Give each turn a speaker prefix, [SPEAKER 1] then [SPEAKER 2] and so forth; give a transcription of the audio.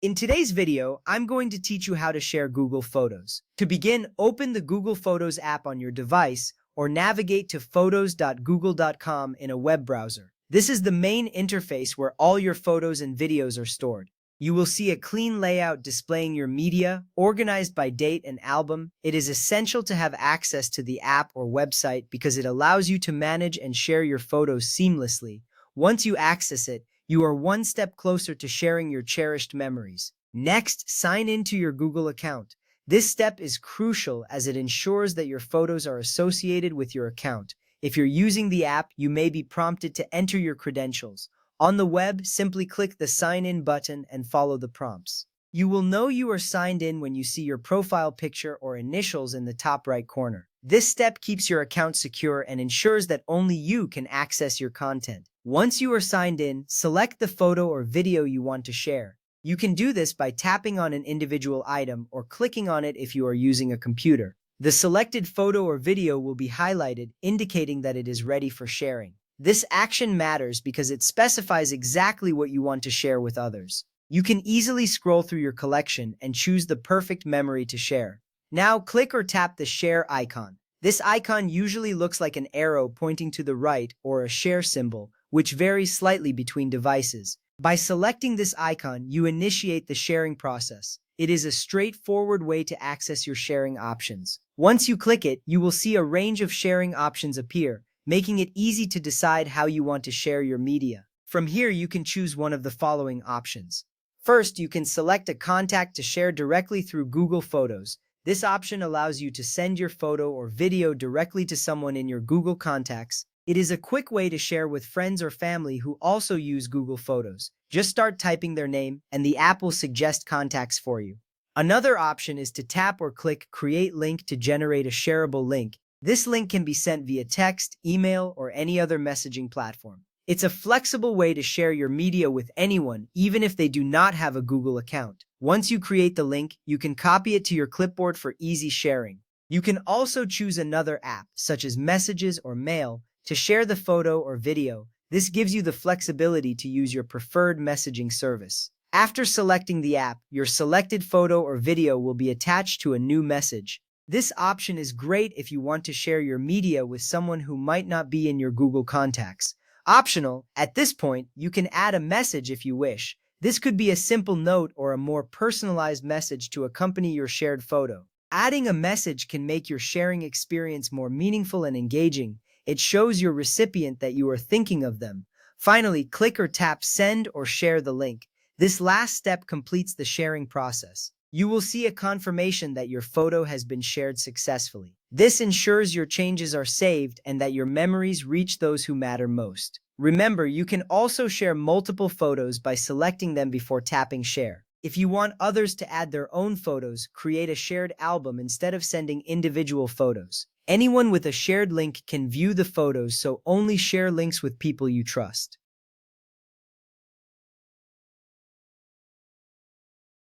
[SPEAKER 1] In today's video, I'm going to teach you how to share Google Photos. To begin, open the Google Photos app on your device or navigate to photos.google.com in a web browser. This is the main interface where all your photos and videos are stored. You will see a clean layout displaying your media, organized by date and album. It is essential to have access to the app or website because it allows you to manage and share your photos seamlessly. Once you access it, you are one step closer to sharing your cherished memories. Next, sign into your Google account. This step is crucial as it ensures that your photos are associated with your account. If you're using the app, you may be prompted to enter your credentials. On the web, simply click the Sign In button and follow the prompts. You will know you are signed in when you see your profile picture or initials in the top right corner. This step keeps your account secure and ensures that only you can access your content. Once you are signed in, select the photo or video you want to share. You can do this by tapping on an individual item or clicking on it if you are using a computer. The selected photo or video will be highlighted, indicating that it is ready for sharing. This action matters because it specifies exactly what you want to share with others. You can easily scroll through your collection and choose the perfect memory to share. Now click or tap the share icon. This icon usually looks like an arrow pointing to the right or a share symbol, which varies slightly between devices. By selecting this icon, you initiate the sharing process. It is a straightforward way to access your sharing options. Once you click it, you will see a range of sharing options appear, making it easy to decide how you want to share your media. From here, you can choose one of the following options. First, you can select a contact to share directly through Google Photos. This option allows you to send your photo or video directly to someone in your Google contacts. It is a quick way to share with friends or family who also use Google Photos. Just start typing their name, and the app will suggest contacts for you. Another option is to tap or click Create Link to generate a shareable link. This link can be sent via text, email, or any other messaging platform. It's a flexible way to share your media with anyone, even if they do not have a Google account. Once you create the link, you can copy it to your clipboard for easy sharing. You can also choose another app, such as Messages or Mail, to share the photo or video. This gives you the flexibility to use your preferred messaging service. After selecting the app, your selected photo or video will be attached to a new message. This option is great if you want to share your media with someone who might not be in your Google contacts. Optional, at this point, you can add a message if you wish. This could be a simple note or a more personalized message to accompany your shared photo. Adding a message can make your sharing experience more meaningful and engaging. It shows your recipient that you are thinking of them. Finally, click or tap Send or Share the link. This last step completes the sharing process. You will see a confirmation that your photo has been shared successfully. This ensures your changes are saved and that your memories reach those who matter most. Remember, you can also share multiple photos by selecting them before tapping Share. If you want others to add their own photos, create a shared album instead of sending individual photos. Anyone with a shared link can view the photos, so only share links with people you trust.